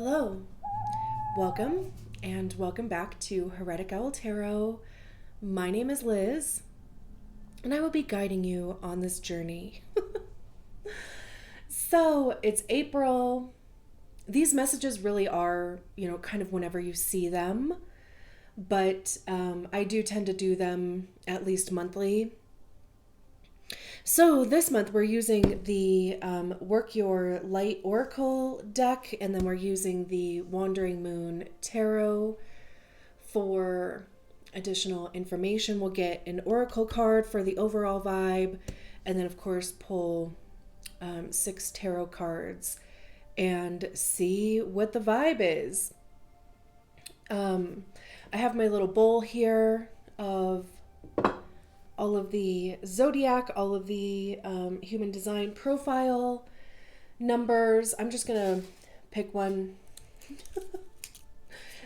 Hello, welcome, and welcome back to Heretic Owl Tarot. My name is Liz, and I will be guiding you on this journey. So, it's April. These messages really are, kind of whenever you see them, but I do tend to do them at least monthly. So this month we're using the Work Your Light Oracle deck, and then we're using the Wandering Moon Tarot for additional information. We'll get an Oracle card for the overall vibe, and then of course pull 6 tarot cards and see what the vibe is. I have my little bowl here of all of the zodiac, all of the human design profile numbers. I'm just gonna pick one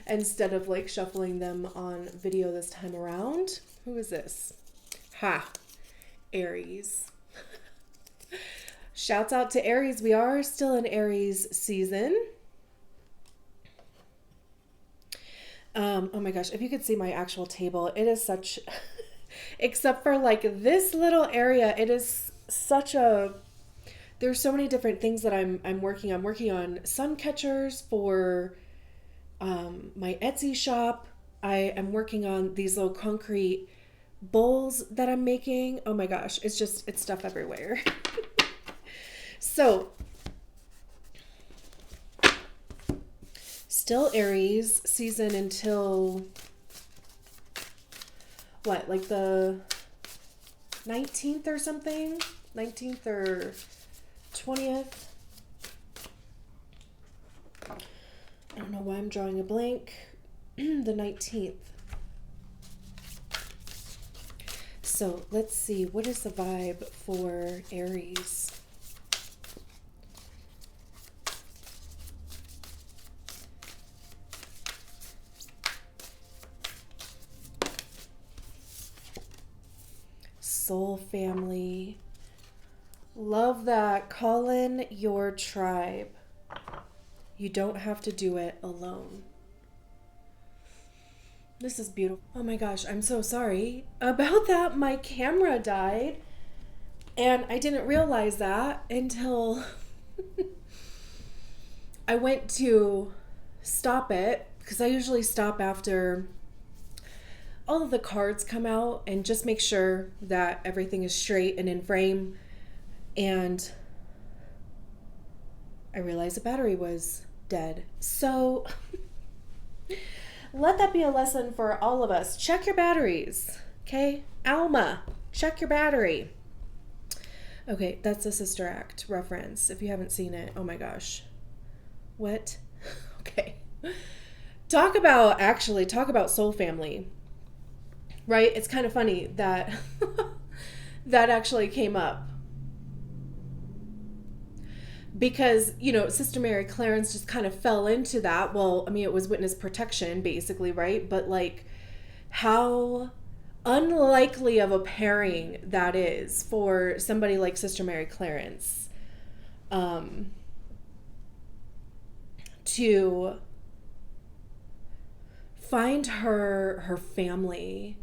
instead of like shuffling them on video this time around. Who is this? Aries. Shouts out to Aries. We are still in Aries season. Oh my gosh, if you could see my actual table, it is such... Except for like this little area, it is such a... There's so many different things that I'm working on. I'm working on sun catchers for my Etsy shop. I am working on these little concrete bowls that I'm making. Oh my gosh, it's stuff everywhere. So, still Aries season until... what, like the 19th or something? 19th or 20th? I don't know why I'm drawing a blank. The 19th. So let's see, what is the vibe for Aries? Soul family. Love that. Call in your tribe. You don't have to do it alone. This is beautiful. Oh my gosh, I'm so sorry about that. My camera died and I didn't realize that until I went to stop it, because I usually stop after all of the cards come out and just make sure that everything is straight and in frame. And I realized the battery was dead. So let that be a lesson for all of us. Check your batteries, okay? Alma, check your battery. Okay, that's a Sister Act reference. If you haven't seen it, oh my gosh. What? Okay. Talk about soul family. Right? It's kind of funny that that actually came up. Because, Sister Mary Clarence just kind of fell into that. Well, I mean, it was witness protection, basically, right? But, like, how unlikely of a pairing that is for somebody like Sister Mary Clarence to find her family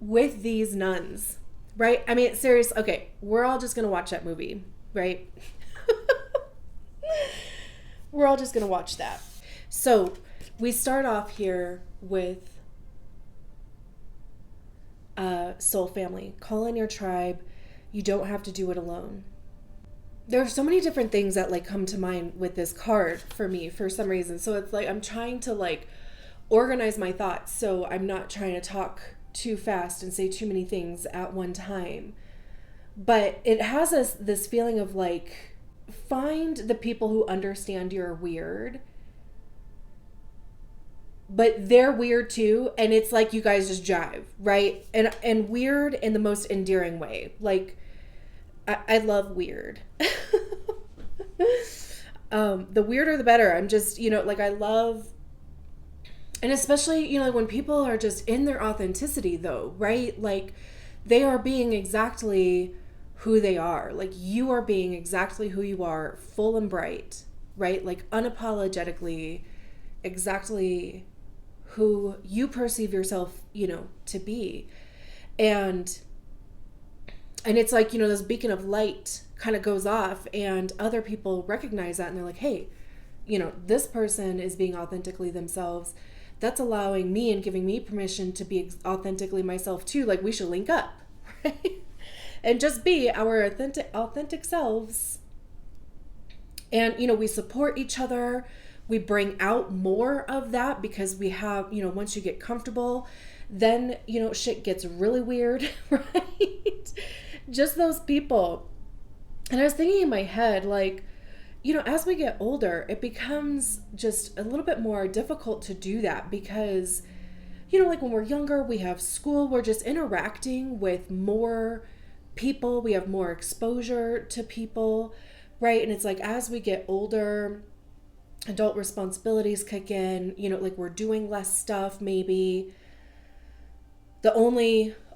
with these nuns, right? I mean, seriously, okay, we're all just gonna watch that movie, right? We're all just gonna watch that. So we start off here with soul family. Call in your tribe. You don't have to do it alone. There are so many different things that like come to mind with this card for me for some reason. So it's like I'm trying to like organize my thoughts so I'm not trying to talk too fast and say too many things at one time. But it has this feeling of like, find the people who understand you're weird, but they're weird too, and it's like you guys just jive, right? And weird in the most endearing way. Like, I love weird. The weirder the better. I'm just, like I love... And especially, when people are just in their authenticity though, right? Like they are being exactly who they are. Like you are being exactly who you are, full and bright. right? Like unapologetically, exactly who you perceive yourself, to be. And it's like, this beacon of light kind of goes off and other people recognize that and they're like, hey, this person is being authentically themselves. That's allowing me and giving me permission to be authentically myself too. Like we should link up, right? And just be our authentic selves. And, we support each other. We bring out more of that because we have, once you get comfortable, then, shit gets really weird, right? Just those people. And I was thinking in my head, like, as we get older, it becomes just a little bit more difficult to do that because, like when we're younger, we have school, we're just interacting with more people, we have more exposure to people, right? And it's like as we get older, adult responsibilities kick in, like we're doing less stuff maybe.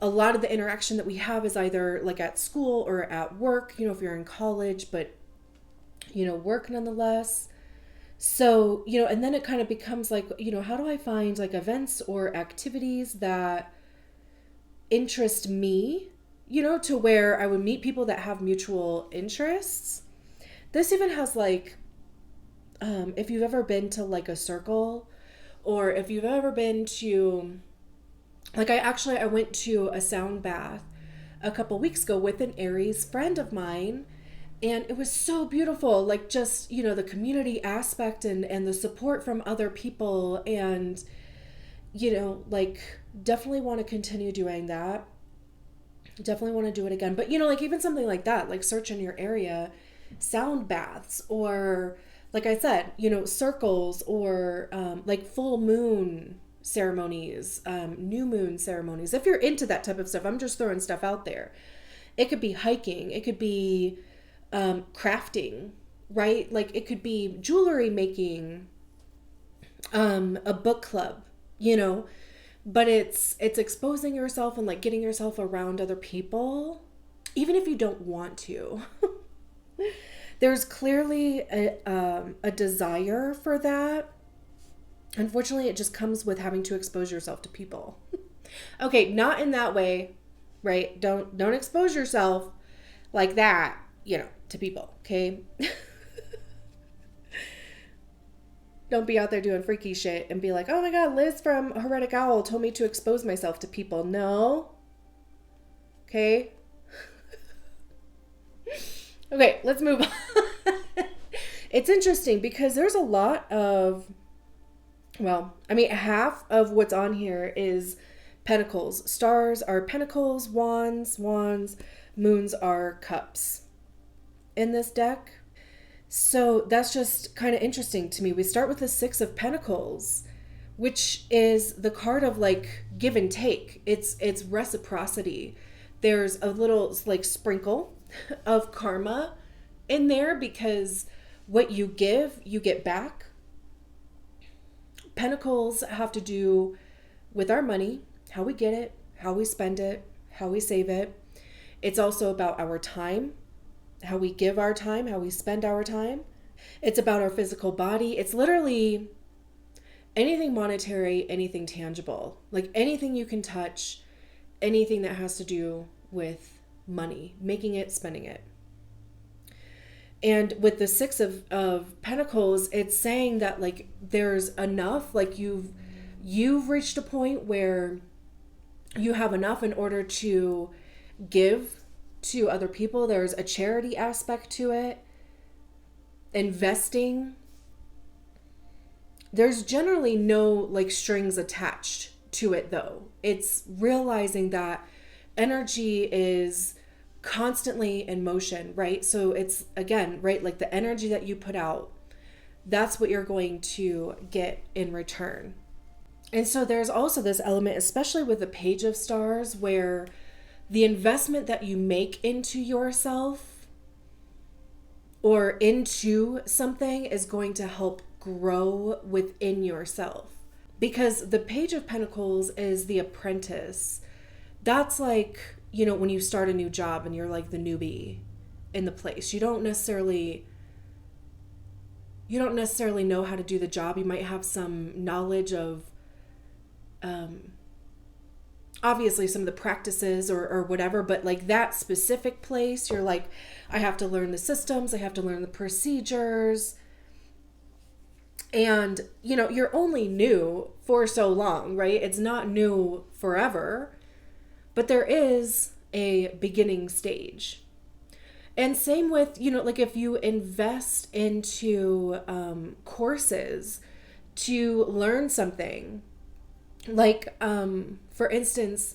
A lot of the interaction that we have is either like at school or at work, if you're in college, but work nonetheless. So, and then it kind of becomes like, how do I find like events or activities that interest me, to where I would meet people that have mutual interests. This even has like, if you've ever been to like a circle, or if you've ever been to, like I went to a sound bath a couple weeks ago with an ARIES friend of mine. And it was so beautiful, like just, the community aspect and the support from other people. And, like definitely want to continue doing that. Definitely want to do it again. But, like even something like that, like search in your area, sound baths, or like I said, circles, or like full moon ceremonies, new moon ceremonies. If you're into that type of stuff, I'm just throwing stuff out there. It could be hiking. It could be crafting, right? Like it could be jewelry making, a book club, but it's exposing yourself and like getting yourself around other people, even if you don't want to. There's clearly a desire for that. Unfortunately, it just comes with having to expose yourself to people. Okay, not in that way, right? Don't expose yourself like that, to people, okay? Don't be out there doing freaky shit and be like, oh my God, Liz from Heretic Owl told me to expose myself to people. No. Okay? Okay, let's move on. It's interesting because there's a lot of, half of what's on here is pentacles. Stars are pentacles, wands, moons are cups in this deck. So that's just kind of interesting to me. We start with the Six of Pentacles, which is the card of like give and take. It's reciprocity. There's a little like sprinkle of karma in there because what you give, you get back. Pentacles have to do with our money, how we get it, how we spend it, how we save it. It's also about our time, how we give our time, how we spend our time. It's about our physical body. It's literally anything monetary, anything tangible, like anything you can touch, anything that has to do with money, making it, spending it. And with the Six of Pentacles, it's saying that like there's enough, like you've reached a point where you have enough in order to give to other people. There's a charity aspect to it. Investing. There's generally no like strings attached to it though. It's realizing that energy is constantly in motion, right? So it's again, right, like the energy that you put out, that's what you're going to get in return. And so there's also this element, especially with the Page of Stars, where the investment that you make into yourself or into something is going to help grow within yourself. Because the Page of Pentacles is the apprentice. That's like, when you start a new job and you're like the newbie in the place. You don't necessarily you don't necessarily know how to do the job. You might have some knowledge of, obviously some of the practices or whatever, but like that specific place, you're like, I have to learn the systems, I have to learn the procedures. And, you're only new for so long, right? It's not new forever, but there is a beginning stage. And same with, like if you invest into courses to learn something, like, for instance,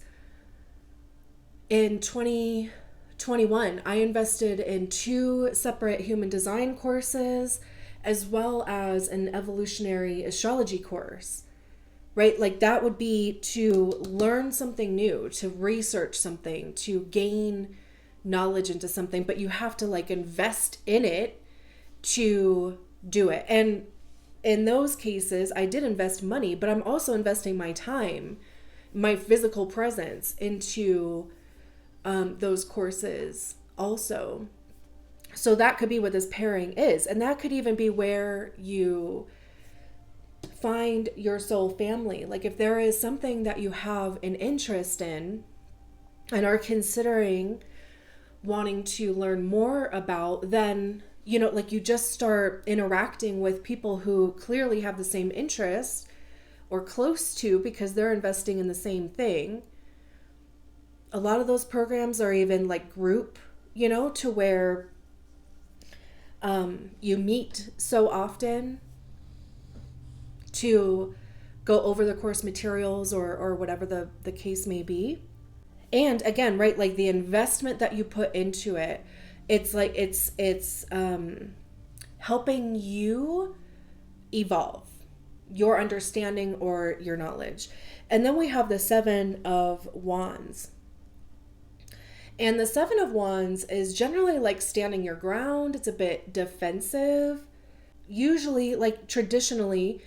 in 2021, I invested in 2 separate human design courses as well as an evolutionary astrology course, right? Like that would be to learn something new, to research something, to gain knowledge into something, but you have to like invest in it to do it. And in those cases, I did invest money, but I'm also investing my time, my physical presence into those courses also. So that could be what this pairing is. And that could even be where you find your soul family. Like if there is something that you have an interest in and are considering wanting to learn more about, then, like you just start interacting with people who clearly have the same interest or close to, because they're investing in the same thing. A lot of those programs are even like group, to where you meet so often to go over the course materials or whatever the case may be. And again, right, like the investment that you put into it, it's like it's helping you evolve your understanding or your knowledge. And then we have the 7 of Wands. And the 7 of Wands is generally like standing your ground. It's a bit defensive. Usually, like traditionally,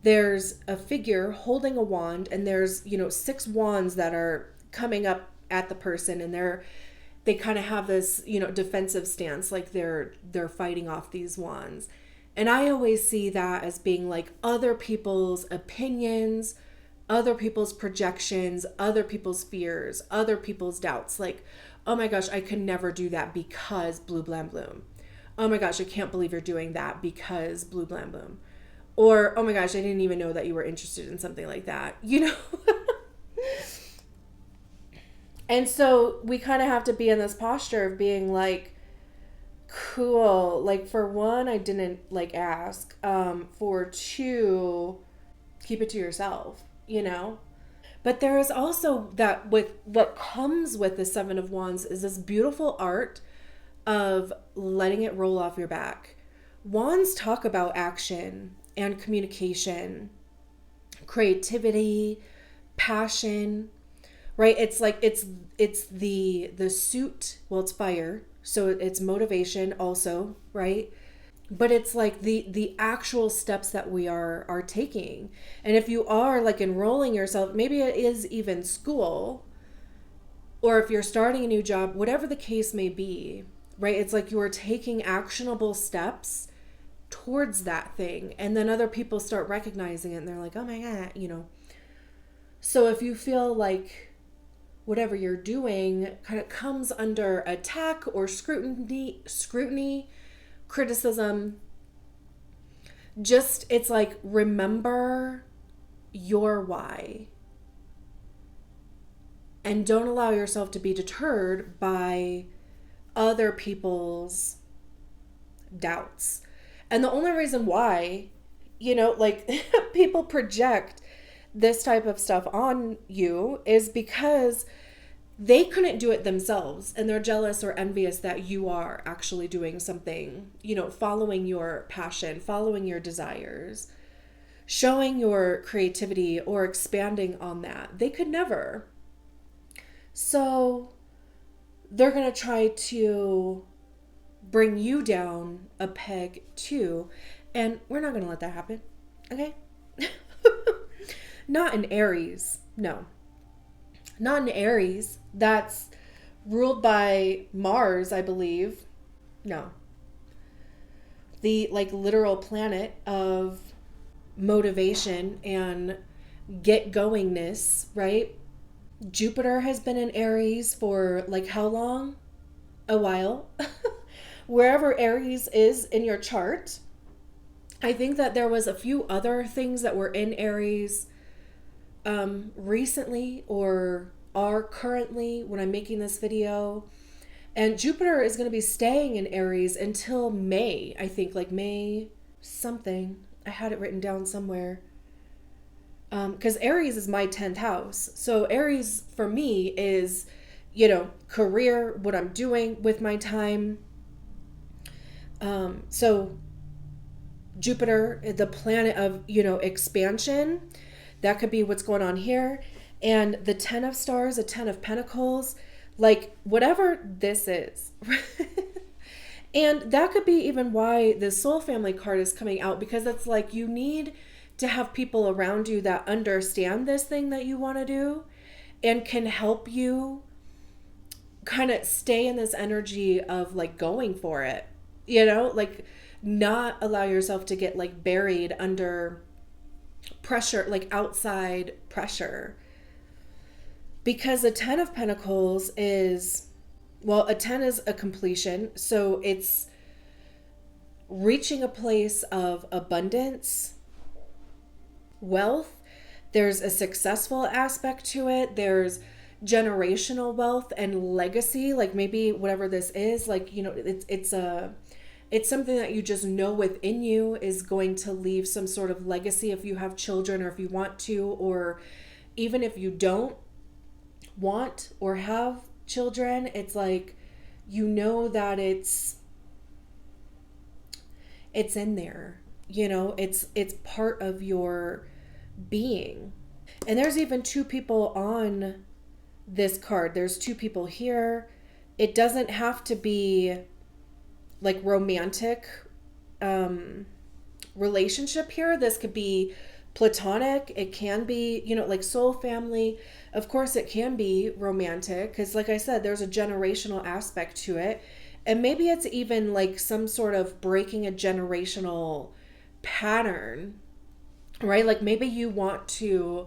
there's a figure holding a wand, and there's, 6 wands that are coming up at the person, and they kind of have this, defensive stance, like they're fighting off these wands. And I always see that as being like other people's opinions, other people's projections, other people's fears, other people's doubts. Like, oh my gosh, I could never do that because blue blam bloom. Oh my gosh, I can't believe you're doing that because blue blam bloom. Or, oh my gosh, I didn't even know that you were interested in something like that, And so we kind of have to be in this posture of being like, cool. Like for 1, I didn't like ask. For 2, keep it to yourself, But there is also that with what comes with the 7 of Wands is this beautiful art of letting it roll off your back. Wands talk about action and communication, creativity, passion, right? It's like it's the suit. Well, it's fire, so it's motivation also, right? But it's like the actual steps that we are taking. And if you are like enrolling yourself, maybe it is even school, or if you're starting a new job, whatever the case may be, right? It's like you are taking actionable steps towards that thing, and then other people start recognizing it and they're like, oh my God, So if you feel like whatever you're doing kind of comes under attack or scrutiny, criticism, just, it's like, remember your why. And don't allow yourself to be deterred by other people's doubts. And the only reason why, like people project this type of stuff on you is because they couldn't do it themselves, and they're jealous or envious that you are actually doing something, following your passion, following your desires, showing your creativity or expanding on that. They could never. So they're going to try to bring you down a peg too. And we're not going to let that happen. Okay? Not in Aries. No. Not in Aries. That's ruled by Mars, I believe. No. the like literal planet of motivation and get goingness, right? Jupiter has been in Aries for like how long? A while. Wherever Aries is in your chart, I think that there was a few other things that were in Aries recently or are currently when I'm making this video. And Jupiter is going to be staying in Aries until May, I think, like May something. I had it written down somewhere. Because Aries is my 10th house. So Aries for me is, career, what I'm doing with my time. So Jupiter, the planet of, expansion, that could be what's going on here. And the 10 of stars, the 10 of pentacles, like whatever this is. And that could be even why the soul family card is coming out, because it's like you need to have people around you that understand this thing that you want to do and can help you kind of stay in this energy of like going for it, like not allow yourself to get like buried under pressure, like outside pressure. Because a 10 of Pentacles is, well, a 10 is a completion. So it's reaching a place of abundance, wealth. There's a successful aspect to it. There's generational wealth and legacy. Like maybe whatever this is, like, it's something that you just know within you is going to leave some sort of legacy if you have children or if you want to, or even if you don't want or have children, it's like, that it's in there, it's part of your being. And there's even two people on this card. There's two people here. It doesn't have to be like romantic relationship here. This could be platonic. It can be, like soul family. Of course it can be romantic because like I said, there's a generational aspect to it. And maybe it's even like some sort of breaking a generational pattern, right? Like maybe you want to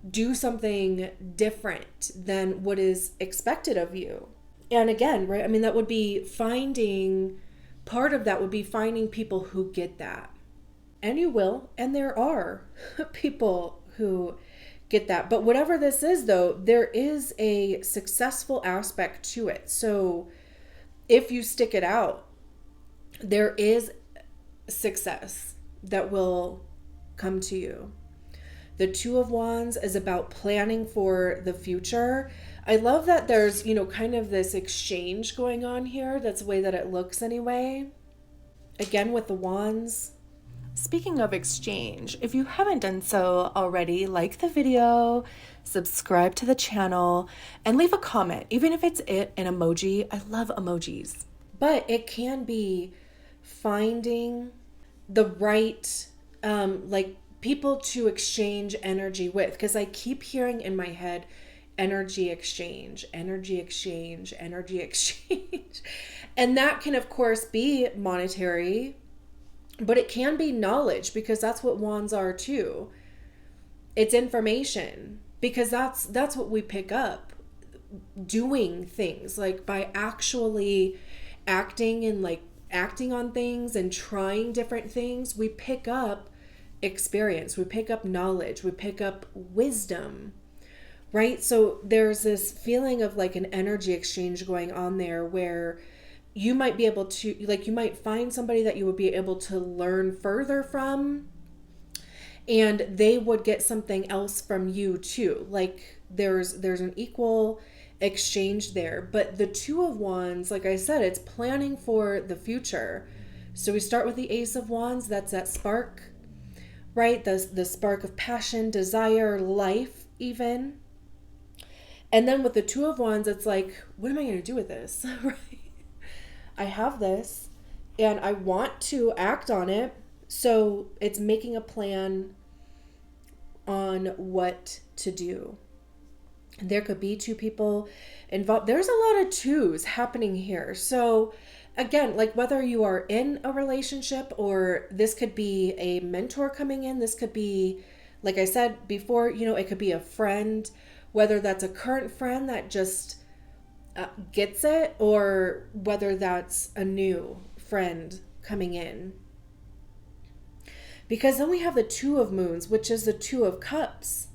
do something different than what is expected of you. And again, right? I mean, that would be part of that would be finding people who get that. And you will, and there are people who get that. But whatever this is, though, there is a successful aspect to it. So if you stick it out, there is success that will come to you. The Two of Wands is about planning for the future. I love that there's, kind of this exchange going on here. That's the way that it looks anyway. Again, with the Wands. Speaking of exchange, if you haven't done so already, like the video, subscribe to the channel, and leave a comment, even if it's an emoji. I love emojis. But it can be finding the right, people to exchange energy with, because I keep hearing in my head, energy exchange, energy exchange, energy exchange. And that can, of course, be monetary, but it can be knowledge, because that's what wands are too. It's information, because that's what we pick up doing things, like by actually acting and like acting on things and trying different things. We pick up experience, we pick up knowledge, we pick up wisdom, right? So there's this feeling of like an energy exchange going on there, where you might be able to, like, you might find somebody that you would be able to learn further from, and they would get something else from you too. Like there's an equal exchange there. But the Two of Wands, like I said, it's planning for the future. So we start with the Ace of Wands. That's that spark, right? The spark of passion, desire, life even. And then with the Two of Wands, it's like, what am I going to do with this? Right? I have this and I want to act on it. So it's making a plan on what to do. There could be two people involved. There's a lot of twos happening here. So again, like whether you are in a relationship or this could be a mentor coming in, this could be, like I said before, it could be a friend, whether that's a current friend that just gets it, or whether that's a new friend coming in. Because then we have the Two of Moons, which is the Two of Cups.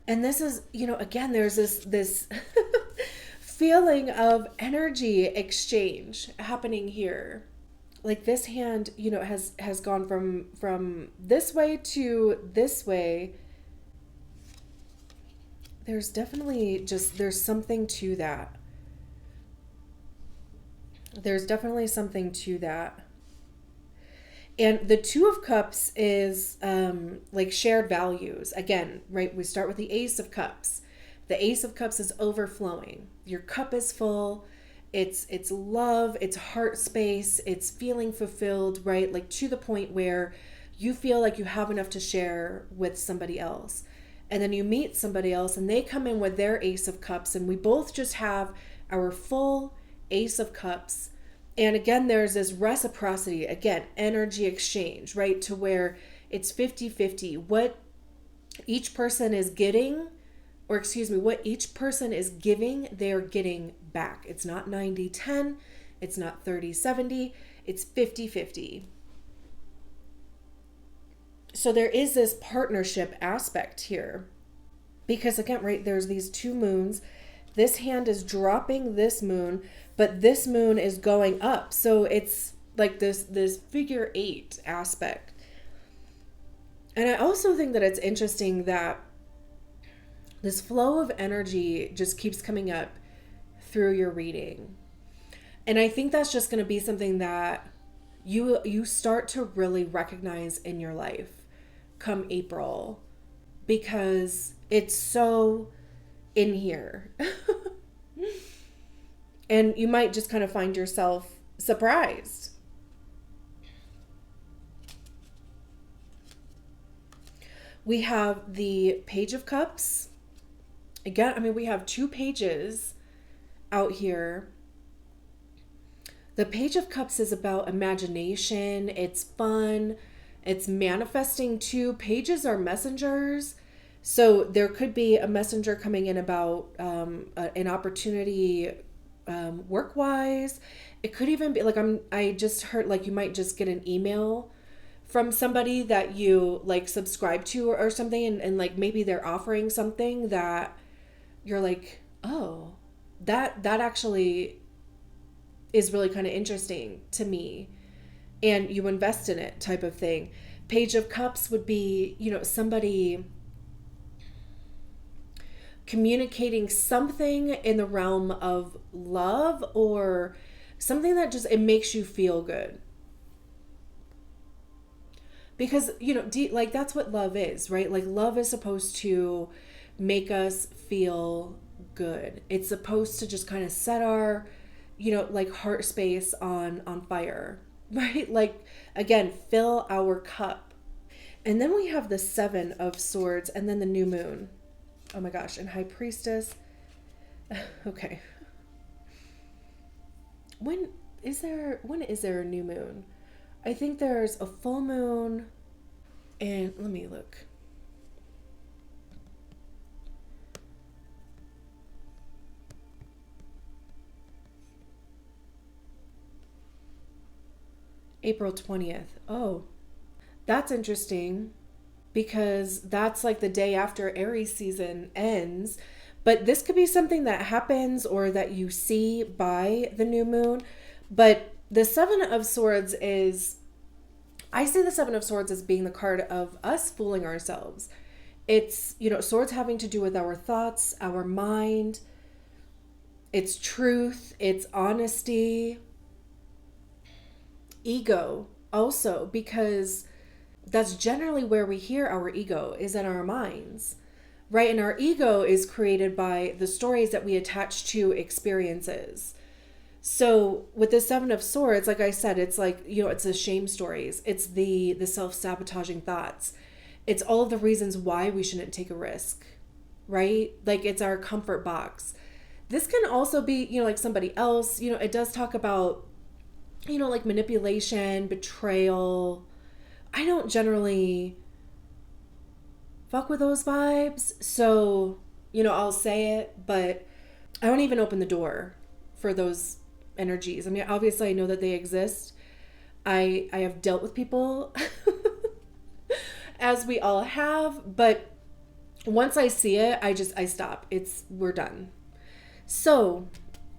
And this is, again, there's this feeling of energy exchange happening here. Like this hand, has gone from this way to this way. There's definitely there's something to that. There's definitely something to that. And the Two of Cups is like shared values. Again, right? We start with the Ace of Cups. The Ace of Cups is overflowing. Your cup is full. It's love, it's heart space, it's feeling fulfilled, right? Like to the point where you feel like you have enough to share with somebody else. And then you meet somebody else and they come in with their Ace of Cups, and we both just have our full Ace of Cups. And again, there's this reciprocity, again, energy exchange, right? To where it's 50-50. What each person is getting, or excuse me, what each person is giving, they're getting back. It's not 90-10, it's not 30-70, it's 50-50. So there is this partnership aspect here. Because again, right, there's these two moons. This hand is dropping this moon, but this moon is going up. So it's like this figure 8 aspect. And I also think that it's interesting that this flow of energy just keeps coming up through your reading. And I think that's just going to be something that you start to really recognize in your life come April, because it's so in here. And you might just kind of find yourself surprised. We have the Page of Cups. Again, I mean, we have two pages out here. The Page of Cups is about imagination. It's fun. It's manifesting too. Pages are messengers. So there could be a messenger coming in about an opportunity work-wise. It could even be like I just heard like you might just get an email from somebody that you like subscribe to or something, and like maybe they're offering something that you're like, oh, that actually is really kind of interesting to me, and you invest in it type of thing. Page of Cups would be, somebody communicating something in the realm of love, or something that just, it makes you feel good. Because, like that's what love is, right? Like love is supposed to make us feel good. It's supposed to just kind of set our, like heart space on fire, right? Like, again, fill our cup. And then we have the Seven of Swords and then the new moon. Oh my gosh. And High Priestess. Okay. When is there a new moon? I think there's a full moon, and let me look. April 20th. Oh, that's interesting, because that's like the day after Aries season ends. But this could be something that happens or that you see by the new moon. But the Seven of Swords is, I see the Seven of Swords as being the card of us fooling ourselves. It's, swords having to do with our thoughts, our mind. It's truth, it's honesty, ego also, because that's generally where we hear our ego, is in our minds, right? And our ego is created by the stories that we attach to experiences. So with the Seven of Swords, like I said, it's like, it's the shame stories. It's the self-sabotaging thoughts. It's all of the reasons why we shouldn't take a risk, right? Like it's our comfort box. This can also be, like somebody else, it does talk about like manipulation, betrayal. I don't generally fuck with those vibes. So, I'll say it, but I don't even open the door for those energies. I mean, obviously I know that they exist. I have dealt with people as we all have, but once I see it, I stop. We're done. So,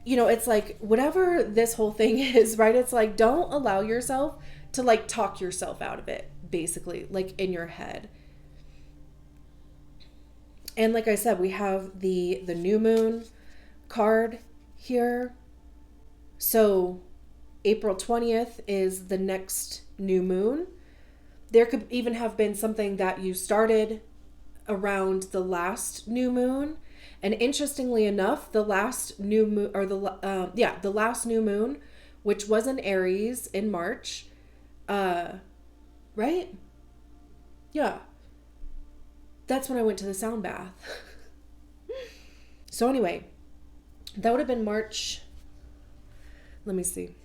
it's like whatever this whole thing is, right? It's like don't allow yourself to like talk yourself out of it, basically, like in your head. And like I said, we have the new moon card here. So April 20th is the next new moon. There could even have been something that you started around the last new moon. And interestingly enough, the last new moon, or the last new moon, which was in Aries in March, right? Yeah, that's when I went to the sound bath. So anyway, that would have been March. Let me see.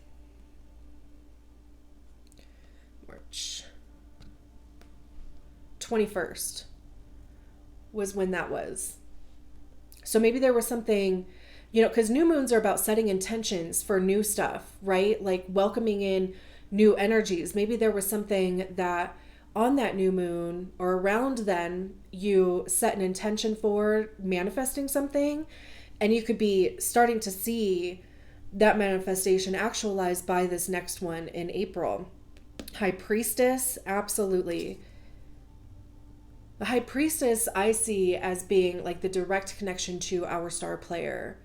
March 21st was when that was. So maybe there was something, because new moons are about setting intentions for new stuff, right? Like welcoming in new energies. Maybe there was something that on that new moon or around then you set an intention for manifesting something, and you could be starting to see that manifestation actualized by this next one in April. High Priestess, absolutely. The High Priestess I see as being like the direct connection to our star player,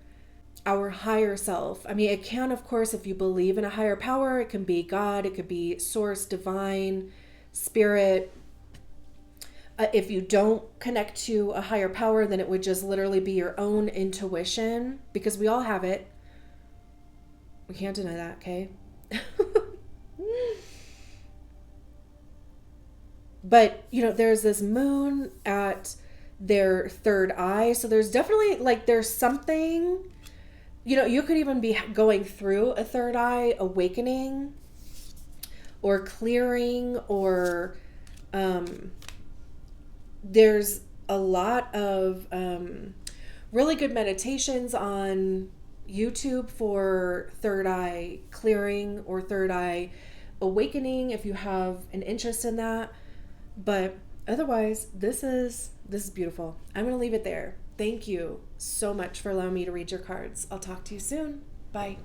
our higher self. I mean, it can, of course, if you believe in a higher power, it can be God, it could be source, divine, spirit. If you don't connect to a higher power, then it would just literally be your own intuition, because we all have it. We can't deny that, okay? But, there's this moon at their third eye. So there's definitely like, there's something, you could even be going through a third eye awakening or clearing, or there's a lot of really good meditations on YouTube for third eye clearing or third eye awakening if you have an interest in that. But otherwise, this is beautiful. I'm going to leave it there. Thank you so much for allowing me to read your cards. I'll talk to you soon. Bye.